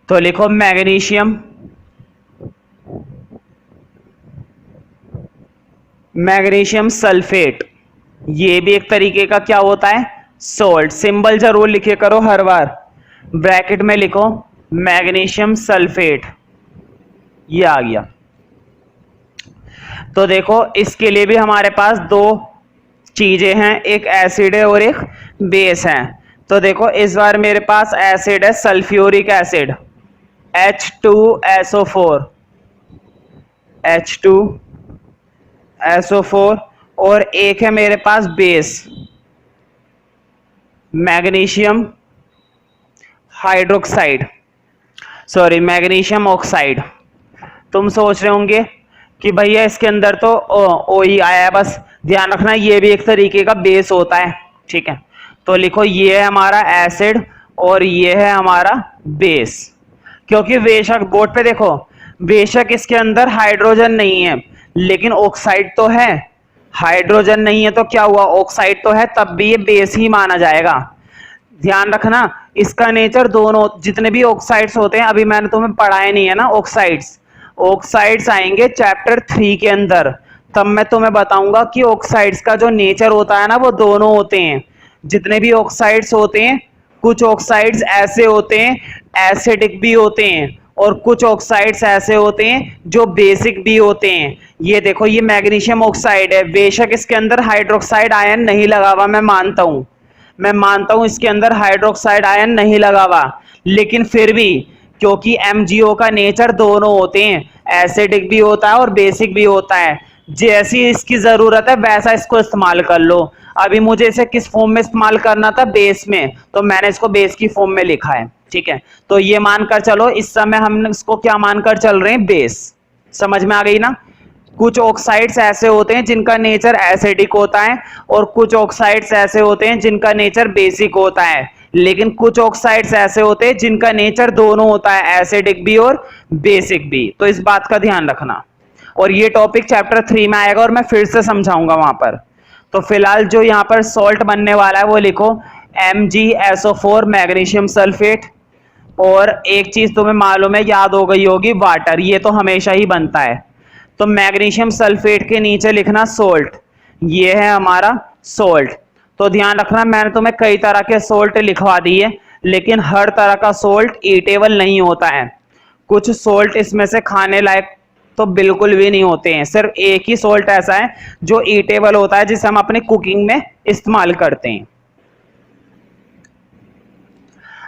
[SPEAKER 1] तो लिखो मैग्नीशियम, मैग्नीशियम सल्फेट, ये भी एक तरीके का क्या होता है, सोल्ट। सिंबल जरूर लिखे करो हर बार, ब्रैकेट में लिखो मैग्नीशियम सल्फेट, ये आ गया। तो देखो इसके लिए भी हमारे पास दो चीजें हैं, एक एसिड है और एक बेस है। तो देखो इस बार मेरे पास एसिड है सल्फ्यूरिक एसिड H2SO4 H2SO4 और एक है मेरे पास base magnesium hydroxide, sorry magnesium oxide. तुम सोच रहे होंगे कि भैया इसके अंदर तो ओ ही आया है, बस ध्यान रखना ये भी एक तरीके का बेस होता है, ठीक है। तो लिखो ये है हमारा एसिड और ये है हमारा बेस, क्योंकि बेशक बोर्ड पे देखो, बेशक इसके अंदर हाइड्रोजन नहीं है लेकिन ऑक्साइड तो है। हाइड्रोजन नहीं है तो क्या हुआ, ऑक्साइड तो है, तब भी ये बेस ही माना जाएगा। ध्यान रखना इसका नेचर दोनों, जितने भी ऑक्साइड्स होते हैं, अभी मैंने तुम्हें पढ़ाया नहीं है ना ऑक्साइड्स, ऑक्साइड्स आएंगे चैप्टर 3 के अंदर, तब मैं तुम्हें बताऊंगा कि ऑक्साइड्स का जो नेचर होता है ना वो दोनों होते हैं। जितने भी ऑक्साइड्स होते हैं, कुछ ऑक्साइड्स ऐसे होते हैं एसिडिक भी होते हैं और कुछ ऑक्साइड्स ऐसे होते हैं जो बेसिक भी होते हैं। ये देखो ये मैग्नीशियम ऑक्साइड है, बेशक इसके अंदर हाइड्रोक्साइड आयन नहीं लगा हुआ, मैं मानता हूं इसके अंदर हाइड्रोक्साइड आयन नहीं लगा हुआ, लेकिन फिर भी क्योंकि MgO का नेचर दोनों होते हैं, एसिडिक भी होता है और बेसिक भी होता है, जैसी इसकी जरूरत है वैसा इसको इस्तेमाल कर लो। अभी मुझे इसे किस फॉर्म में इस्तेमाल करना था, बेस में, तो मैंने इसको बेस की फॉर्म में लिखा है, ठीक है। तो ये मानकर चलो इस समय हम इसको क्या मानकर चल रहे हैं, बेस। समझ में आ गई ना। कुछ ऑक्साइड्स ऐसे होते हैं जिनका नेचर एसिडिक होता है और कुछ ऑक्साइड्स ऐसे होते हैं जिनका नेचर बेसिक होता है, लेकिन कुछ ऑक्साइड्स ऐसे होते हैं जिनका नेचर दोनों होता है, एसिडिक भी और बेसिक भी। तो इस बात का ध्यान रखना, और ये टॉपिक चैप्टर 3 में आएगा और मैं फिर से समझाऊंगा वहां पर। तो फिलहाल जो यहाँ पर सॉल्ट बनने वाला है वो लिखो MgSO4 मैग्नीशियम सल्फेट, और एक चीज तुम्हें मालूम है, याद हो गई होगी, वाटर, ये तो हमेशा ही बनता है। तो मैग्नीशियम सल्फेट के नीचे लिखना सोल्ट, ये है हमारा सोल्ट। तो ध्यान रखना मैंने तुम्हें कई तरह के सोल्ट लिखवा दिए, लेकिन हर तरह का सोल्ट ईटेबल नहीं होता है। कुछ सोल्ट इसमें से खाने लायक तो बिल्कुल भी नहीं होते हैं, सिर्फ एक ही सोल्ट ऐसा है जो ईटेबल होता है, जिसे हम अपनी कुकिंग में इस्तेमाल करते हैं।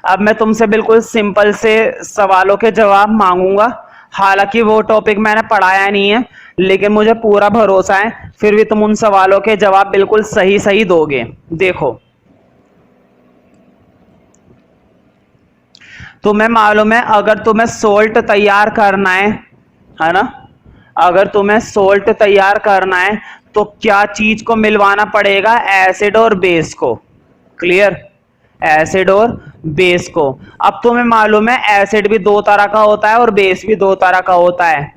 [SPEAKER 1] अब मैं तुमसे बिल्कुल सिंपल से सवालों के जवाब मांगूंगा, हालांकि वो टॉपिक मैंने पढ़ाया नहीं है, लेकिन मुझे पूरा भरोसा है फिर भी तुम उन सवालों के जवाब बिल्कुल सही सही दोगे। देखो तुम्हें मालूम है, अगर तुम्हें सोल्ट तैयार करना है ना, अगर तुम्हें सोल्ट तैयार करना है तो क्या चीज को मिलवाना पड़ेगा, एसिड और बेस को। क्लियर, एसिड और बेस को। अब तुम्हें मालूम है एसिड भी दो तरह का होता है और बेस भी दो तरह का होता है।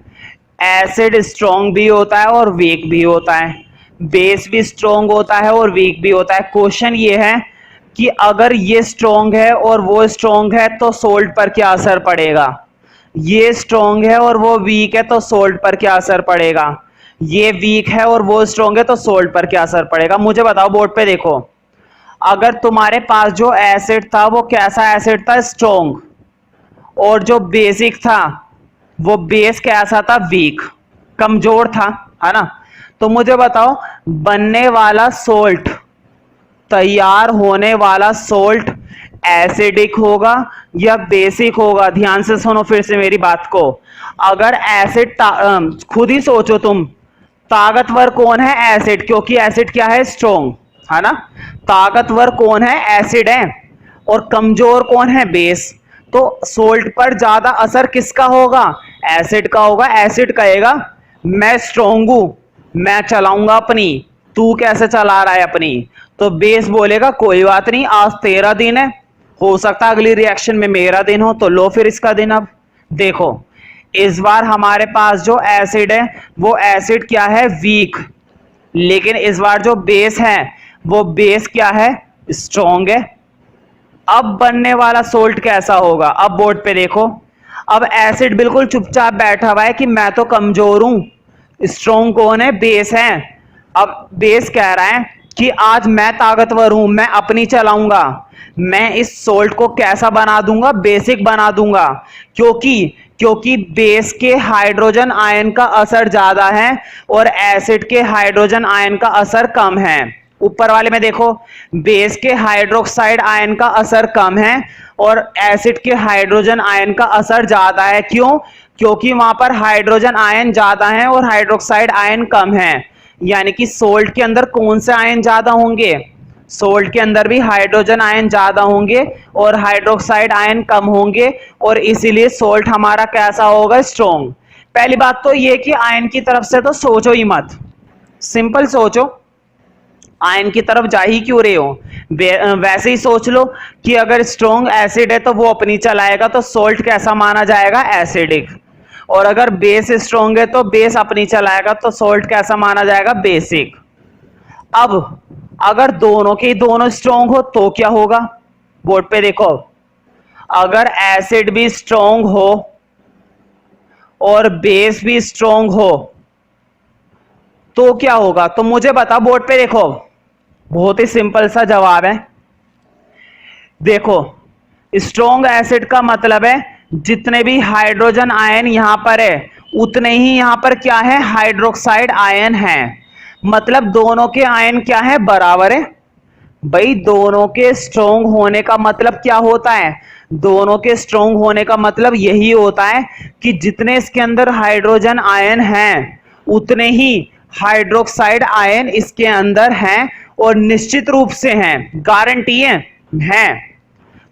[SPEAKER 1] एसिड स्ट्रॉन्ग भी होता है और वीक भी होता है, बेस भी स्ट्रॉन्ग होता है और वीक भी होता है। क्वेश्चन ये है कि अगर ये स्ट्रॉन्ग है और वो स्ट्रॉन्ग है तो सोल्ट पर क्या असर पड़ेगा, ये स्ट्रॉन्ग है और वो वीक है तो सोल्ट पर क्या असर पड़ेगा, ये वीक है और वो स्ट्रॉन्ग है तो सोल्ट पर क्या असर पड़ेगा। मुझे बताओ, बोर्ड पे देखो, अगर तुम्हारे पास जो एसिड था वो कैसा एसिड था, स्ट्रॉन्ग, और जो बेसिक था वो बेस कैसा था, वीक, कमजोर था, है ना। तो मुझे बताओ बनने वाला सोल्ट, तैयार होने वाला सोल्ट एसिडिक होगा या बेसिक होगा। ध्यान से सुनो फिर से मेरी बात को। अगर एसिड, खुद ही सोचो तुम, ताकतवर कौन है, एसिड, क्योंकि एसिड क्या है, स्ट्रॉन्ग, है ना। ताकतवर कौन है, एसिड है, और कमजोर कौन है, बेस। तो सोल्ट पर ज्यादा असर किसका होगा, एसिड का होगा। एसिड कहेगा मैं स्ट्रॉन्ग हूं, मैं चलाऊंगा अपनी, तू कैसे चला रहा है अपनी। तो बेस बोलेगा कोई बात नहीं, आज तेरा दिन है, हो सकता है अगली रिएक्शन में मेरा दिन हो, तो लो फिर इसका दिन। अब देखो इस बार हमारे पास जो एसिड है वो एसिड क्या है, वीक, लेकिन इस बार जो बेस है वो बेस क्या है, स्ट्रॉन्ग है। अब बनने वाला सोल्ट कैसा होगा, अब बोर्ड पे देखो। अब एसिड बिल्कुल चुपचाप बैठा हुआ है कि मैं तो कमजोर हूं, स्ट्रॉन्ग कौन है, बेस है। अब बेस कह रहा है कि आज मैं ताकतवर हूं, मैं अपनी चलाऊंगा, मैं इस सोल्ट को कैसा बना दूंगा, बेसिक बना दूंगा, क्योंकि बेस के हाइड्रोजन आयन का असर ज्यादा है और एसिड के हाइड्रोजन आयन का असर कम है। ऊपर वाले में देखो, बेस के हाइड्रोक्साइड आयन का असर कम है और एसिड के हाइड्रोजन आयन का असर ज्यादा है। क्यों? क्योंकि वहां पर हाइड्रोजन आयन ज्यादा है और हाइड्रोक्साइड आयन कम है। यानी कि सोल्ट के अंदर कौन से आयन ज्यादा होंगे? सोल्ट के अंदर भी हाइड्रोजन आयन ज्यादा होंगे और हाइड्रोक्साइड आयन कम होंगे, और इसीलिए सोल्ट हमारा कैसा होगा? स्ट्रॉन्ग। पहली बात तो ये कि आयन की तरफ से तो सोचो ही मत, सिंपल सोचो, आयन की तरफ जा ही क्यों रहे हो? वैसे ही सोच लो कि अगर स्ट्रॉन्ग एसिड है तो वो अपनी चलाएगा, तो सोल्ट कैसा माना जाएगा? एसिडिक। और अगर बेस स्ट्रॉन्ग है तो बेस अपनी चलाएगा, तो सोल्ट कैसा माना जाएगा? बेसिक। अब अगर दोनों के दोनों स्ट्रॉन्ग हो तो क्या होगा? बोर्ड पे देखो, अगर एसिड भी स्ट्रॉन्ग हो और बेस भी स्ट्रॉन्ग हो तो क्या होगा? तो मुझे बता, बोर्ड पे देखो, बहुत ही सिंपल सा जवाब है। देखो, स्ट्रॉन्ग एसिड का मतलब है जितने भी हाइड्रोजन आयन यहां पर है उतने ही यहां पर क्या है? हाइड्रोक्साइड आयन है। मतलब दोनों के आयन क्या है? बराबर है। भाई दोनों के स्ट्रॉन्ग होने का मतलब क्या होता है? दोनों के स्ट्रॉन्ग होने का मतलब यही होता है कि जितने इसके अंदर हाइड्रोजन आयन हैं उतने ही हाइड्रोक्साइड आयन इसके अंदर हैं, और निश्चित रूप से हैं, गारंटी है।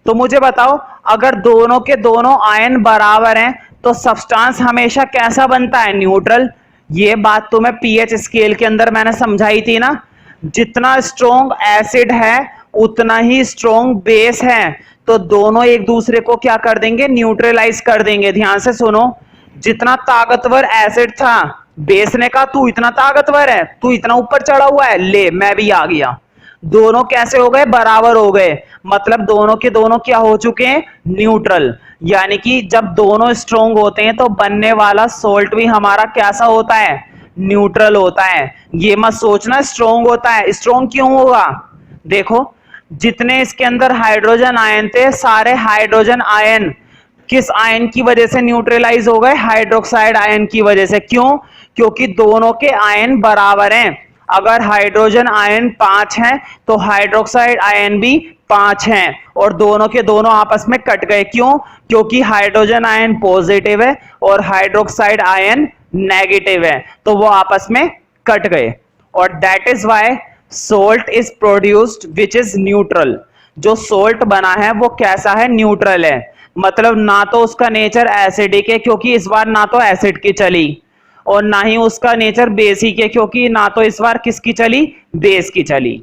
[SPEAKER 1] तो मुझे बताओ, अगर दोनों के दोनों आयन बराबर हैं तो सब्सटेंस हमेशा कैसा बनता है? न्यूट्रल। ये बात तो मैं पीएच स्केल के अंदर मैंने समझाई थी ना, जितना स्ट्रॉन्ग एसिड है उतना ही स्ट्रॉन्ग बेस है, तो दोनों एक दूसरे को क्या कर देंगे? न्यूट्रलाइज कर देंगे। ध्यान से सुनो, जितना ताकतवर एसिड था, बेस ने कहा तू इतना ताकतवर है, तू इतना ऊपर चढ़ा हुआ है, ले मैं भी आ गया। दोनों कैसे हो गए? बराबर हो गए। मतलब दोनों के दोनों क्या हो चुके हैं? न्यूट्रल। यानी कि जब दोनों स्ट्रॉन्ग होते हैं तो बनने वाला सोल्ट भी हमारा कैसा होता है? न्यूट्रल होता है। ये मत सोचना स्ट्रॉन्ग होता है। स्ट्रॉन्ग क्यों होगा? देखो, जितने इसके अंदर हाइड्रोजन आयन थे, सारे हाइड्रोजन आयन किस आयन की वजह से न्यूट्रलाइज हो गए? हाइड्रोक्साइड आयन की वजह से। क्यों? क्योंकि दोनों के आयन बराबर हैं। अगर हाइड्रोजन आयन 5 हैं तो हाइड्रोक्साइड आयन भी 5 हैं, और दोनों के दोनों आपस में कट गए। क्यों? क्योंकि हाइड्रोजन आयन पॉजिटिव है और हाइड्रोक्साइड आयन नेगेटिव है, तो वो आपस में कट गए। और that is why salt is produced which is neutral. जो सोल्ट बना है वो कैसा है? न्यूट्रल है। मतलब ना तो उसका नेचर एसिडिक है क्योंकि इस बार ना तो एसिड की चली, और ना ही उसका नेचर बेसिक है क्योंकि ना तो इस बार किसकी चली? बेस की चली।